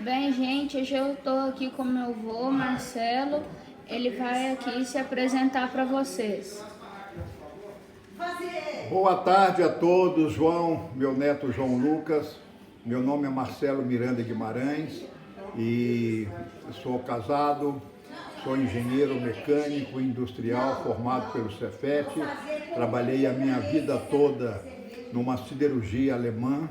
Bem, gente, hoje eu estou aqui com meu avô, Marcelo. Ele vai aqui se apresentar para vocês. Boa tarde a todos, João, meu neto João Lucas. Meu nome é Marcelo Miranda Guimarães e sou casado, sou engenheiro mecânico industrial formado pelo Cefet. Trabalhei a minha vida toda numa siderurgia alemã,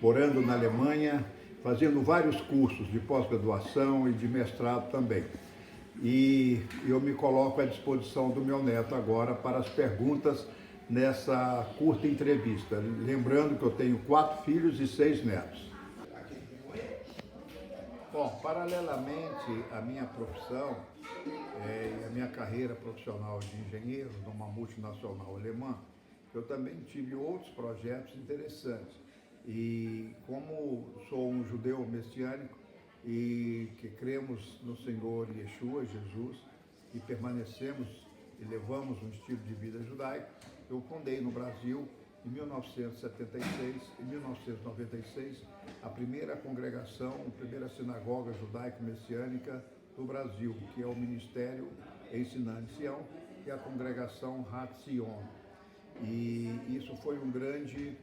morando na Alemanha, fazendo vários cursos de pós-graduação e de mestrado também. E eu me coloco à disposição do meu neto agora para as perguntas nessa curta entrevista. Lembrando que eu tenho 4 filhos e 6 netos. Bom, paralelamente à minha profissão e à minha carreira profissional de engenheiro numa multinacional alemã, eu também tive outros projetos interessantes. E como sou um judeu messiânico e que cremos no Senhor Yeshua, Jesus, e permanecemos e levamos um estilo de vida judaico, eu fundei no Brasil, em 1976 e 1996, a primeira congregação, a primeira sinagoga judaico-messiânica do Brasil, que é o Ministério Ensinando Sião, e a congregação Hatzion. E isso foi um grande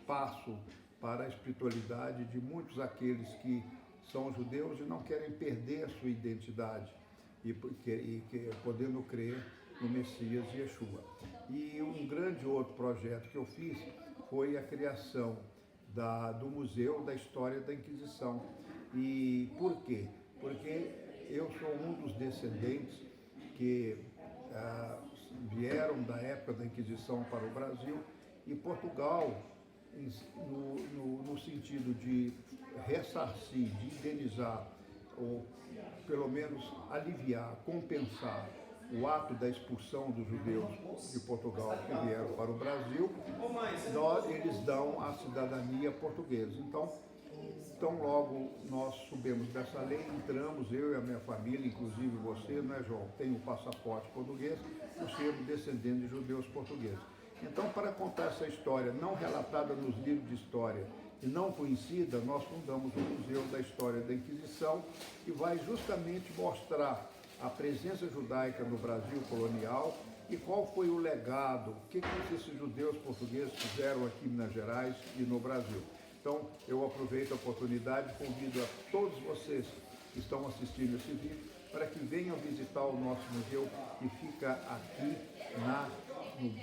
passo para a espiritualidade de muitos aqueles que são judeus e não querem perder a sua identidade e podendo crer no Messias Yeshua. E um grande outro projeto que eu fiz foi a criação do Museu da História da Inquisição. E por quê? Porque eu sou um dos descendentes que vieram da época da Inquisição para o Brasil, e Portugal, no sentido de ressarcir, de indenizar, ou pelo menos aliviar, compensar o ato da expulsão dos judeus de Portugal que vieram para o Brasil, eles dão a cidadania portuguesa. Então logo nós subimos dessa lei, entramos, eu e a minha família, inclusive você, né, João, tem um passaporte português, eu sou descendente de judeus portugueses. Então, para contar essa história não relatada nos livros de história e não conhecida, nós fundamos o Museu da História da Inquisição, que vai justamente mostrar a presença judaica no Brasil colonial e qual foi o legado, o que esses judeus portugueses fizeram aqui em Minas Gerais e no Brasil. Então, eu aproveito a oportunidade e convido a todos vocês que estão assistindo esse vídeo para que venham visitar o nosso museu, que fica aqui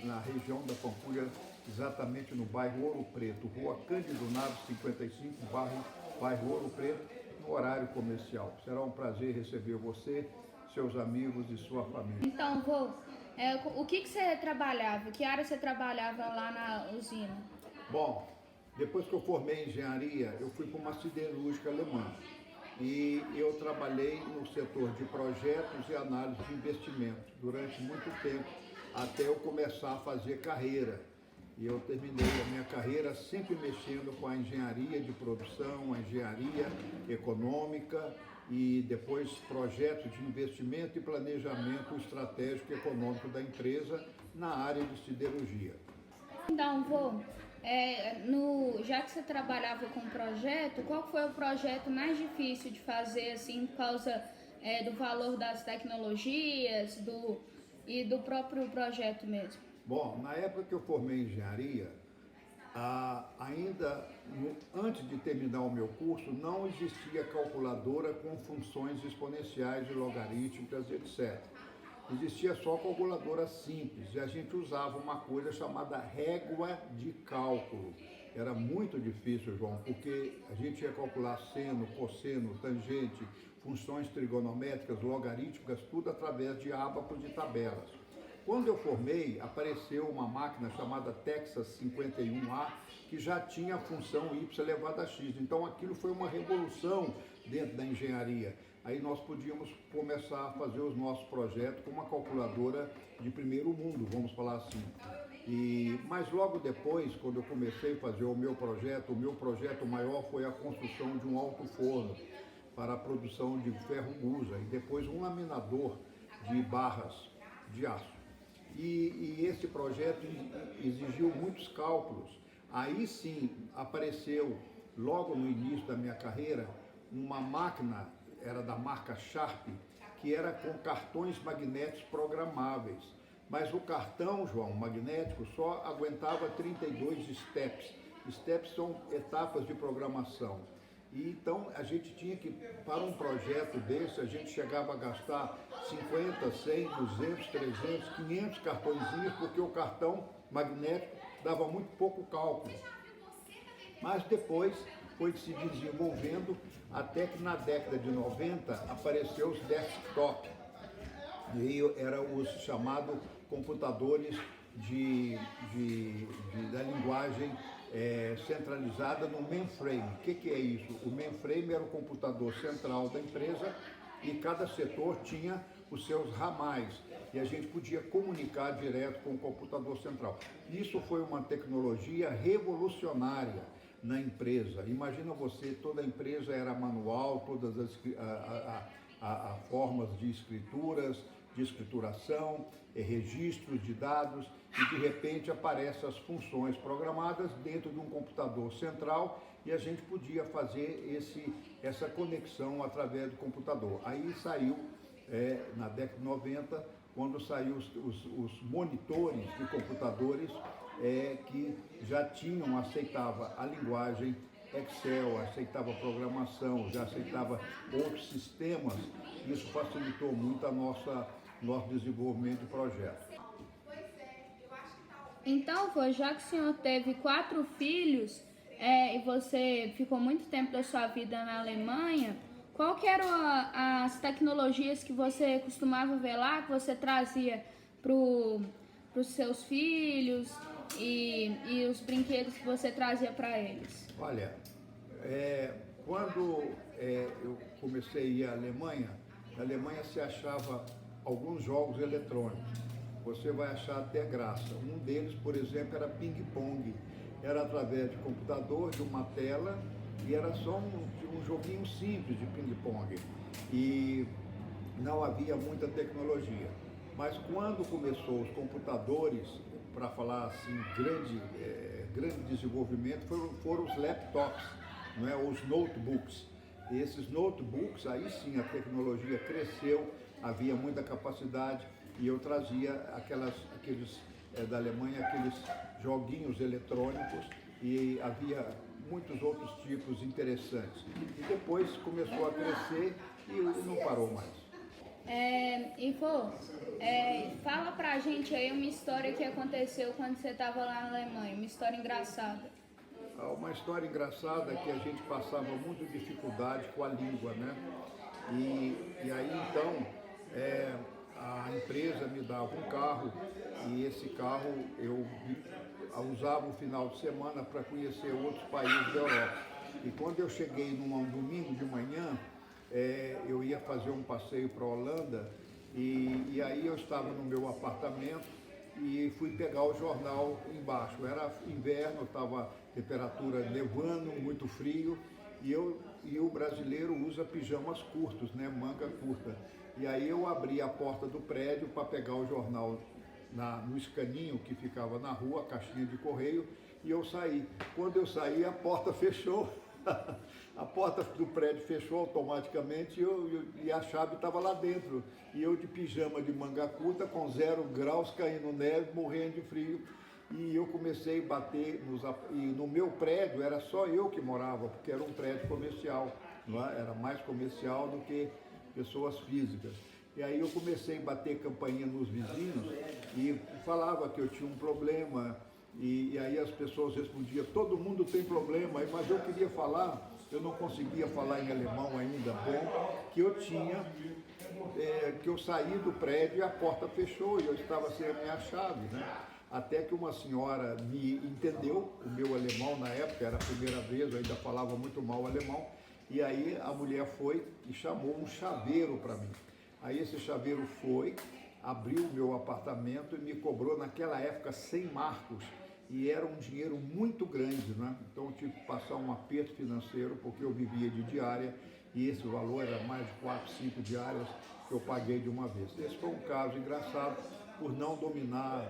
na região da Pampulha, exatamente no bairro Ouro Preto, Rua Cândido Naves 55, bairro Ouro Preto, no horário comercial. Será um prazer receber você, seus amigos e sua família. Então, vô, o que você trabalhava? Que área você trabalhava lá na usina? Bom, depois que eu formei em engenharia, eu fui para uma siderúrgica alemã. E eu trabalhei no setor de projetos e análise de investimento durante muito tempo, até eu começar a fazer carreira. E eu terminei a minha carreira sempre mexendo com a engenharia de produção, a engenharia econômica e depois projetos de investimento e planejamento estratégico e econômico da empresa na área de siderurgia. Então, vô, já que você trabalhava com projeto, qual foi o projeto mais difícil de fazer, assim, por causa do valor das tecnologias e do próprio projeto mesmo? Bom, na época que eu formei engenharia, antes de terminar o meu curso, não existia calculadora com funções exponenciais e logarítmicas, etc. Existia só calculadora simples e a gente usava uma coisa chamada régua de cálculo. Era muito difícil, João, porque a gente ia calcular seno, cosseno, tangente, funções trigonométricas, logarítmicas, tudo através de ábacos de tabelas. Quando eu formei, apareceu uma máquina chamada Texas 51A, que já tinha a função y elevado a x. Então aquilo foi uma revolução dentro da engenharia. Aí nós podíamos começar a fazer os nossos projetos com uma calculadora de primeiro mundo, vamos falar assim. Mas logo depois, quando eu comecei a fazer o meu projeto maior foi a construção de um alto forno para a produção de ferro gusa e depois um laminador de barras de aço. E esse projeto exigiu muitos cálculos. Aí sim apareceu logo no início da minha carreira, uma máquina, era da marca Sharp, que era com cartões magnéticos programáveis. Mas o cartão, João, magnético, só aguentava 32 steps. Steps são etapas de programação. E então a gente tinha que, para um projeto desse, a gente chegava a gastar 50, 100, 200, 300, 500 cartõezinhos, porque o cartão magnético dava muito pouco cálculo. Mas depois foi se desenvolvendo até que na década de 90 apareceu os desktop. E era os chamados computadores da linguagem centralizada no mainframe. O que é isso? O mainframe era o computador central da empresa e cada setor tinha os seus ramais e a gente podia comunicar direto com o computador central. Isso foi uma tecnologia revolucionária na empresa. Imagina você, toda a empresa era manual, todas as formas de escrituras, de escrituração, registros de dados, e de repente aparecem as funções programadas dentro de um computador central e a gente podia fazer essa conexão através do computador. Aí saiu, na década de 90, quando saiu os monitores de computadores que já aceitava a linguagem Excel, aceitava programação, já aceitava outros sistemas. Isso facilitou muito nosso desenvolvimento de projeto. Então, já que o senhor teve 4 filhos e você ficou muito tempo da sua vida na Alemanha, qual que eram as tecnologias que você costumava ver lá, que você trazia para os seus filhos e os brinquedos que você trazia para eles? Olha, quando eu comecei a ir à Alemanha, na Alemanha se achava alguns jogos eletrônicos. Você vai achar até graça. Um deles, por exemplo, era ping-pong. Era através de computador, de uma tela, e era só um joguinho simples de ping-pong. E não havia muita tecnologia. Mas quando começou os computadores, para falar assim, grande desenvolvimento, foram os laptops, não é? Os notebooks. E esses notebooks, aí sim a tecnologia cresceu, havia muita capacidade, e eu trazia aqueles da Alemanha, aqueles joguinhos eletrônicos, e havia muitos outros tipos interessantes. E depois começou a crescer e não parou mais. Ivo, fala pra gente aí uma história que aconteceu quando você estava lá na Alemanha, uma história engraçada. Uma história engraçada é que a gente passava muita dificuldade com a língua, né? E aí então a empresa me dava um carro e esse carro eu usava o final de semana para conhecer outros países da Europa. E quando eu cheguei num domingo de manhã, eu ia fazer um passeio para a Holanda e aí eu estava no meu apartamento e fui pegar o jornal embaixo. Era inverno, estava temperatura nevando, muito frio, e o brasileiro usa pijamas curtos, né, manga curta. E aí eu abri a porta do prédio para pegar o jornal no escaninho que ficava na rua, a caixinha de correio, e eu saí. Quando eu saí, a porta fechou. A porta do prédio fechou automaticamente e a chave estava lá dentro. E eu de pijama de manga curta, com 0 graus, caindo neve, morrendo de frio. E eu comecei a bater e no meu prédio era só eu que morava, porque era um prédio comercial, não é? Era mais comercial do que pessoas físicas. E aí eu comecei a bater campainha nos vizinhos e falava que eu tinha um problema. E aí as pessoas respondiam, todo mundo tem problema, mas eu queria falar, eu não conseguia falar em alemão ainda bom, que eu saí do prédio e a porta fechou e eu estava sem a minha chave, né? Até que uma senhora me entendeu, o meu alemão na época, era a primeira vez, eu ainda falava muito mal alemão, e aí a mulher foi e chamou um chaveiro para mim. Aí esse chaveiro foi, abriu o meu apartamento e me cobrou naquela época 100 marcos, e era um dinheiro muito grande, né? Então eu tive que passar um aperto financeiro, porque eu vivia de diária, e esse valor era mais de 4, 5 diárias que eu paguei de uma vez. Esse foi um caso engraçado, por não dominar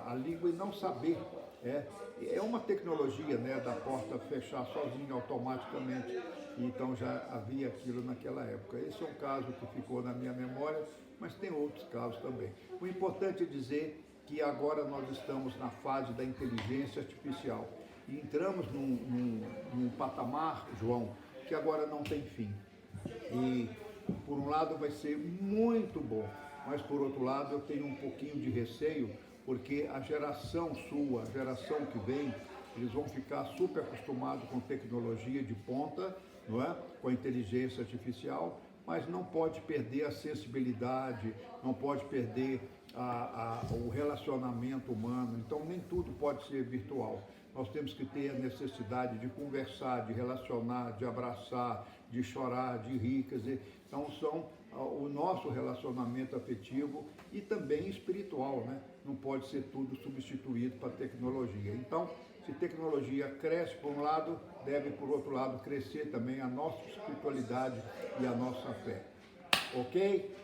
a língua e não saber É uma tecnologia, né, da porta fechar sozinha automaticamente, então já havia aquilo naquela época. Esse é um caso que ficou na minha memória, mas tem outros casos também. O importante é dizer que agora nós estamos na fase da inteligência artificial e entramos num patamar, João, que agora não tem fim. E por um lado vai ser muito bom, mas por outro lado eu tenho um pouquinho de receio, porque a geração sua, a geração que vem, eles vão ficar super acostumados com tecnologia de ponta, não é? Com a inteligência artificial, mas não pode perder a sensibilidade, não pode perder o relacionamento humano. Então nem tudo pode ser virtual. Nós temos que ter a necessidade de conversar, de relacionar, de abraçar, de chorar, de rir, quer dizer, então o nosso relacionamento afetivo e também espiritual, né? Não pode ser tudo substituído para tecnologia. Então, se tecnologia cresce por um lado, deve por outro lado crescer também a nossa espiritualidade e a nossa fé. Ok?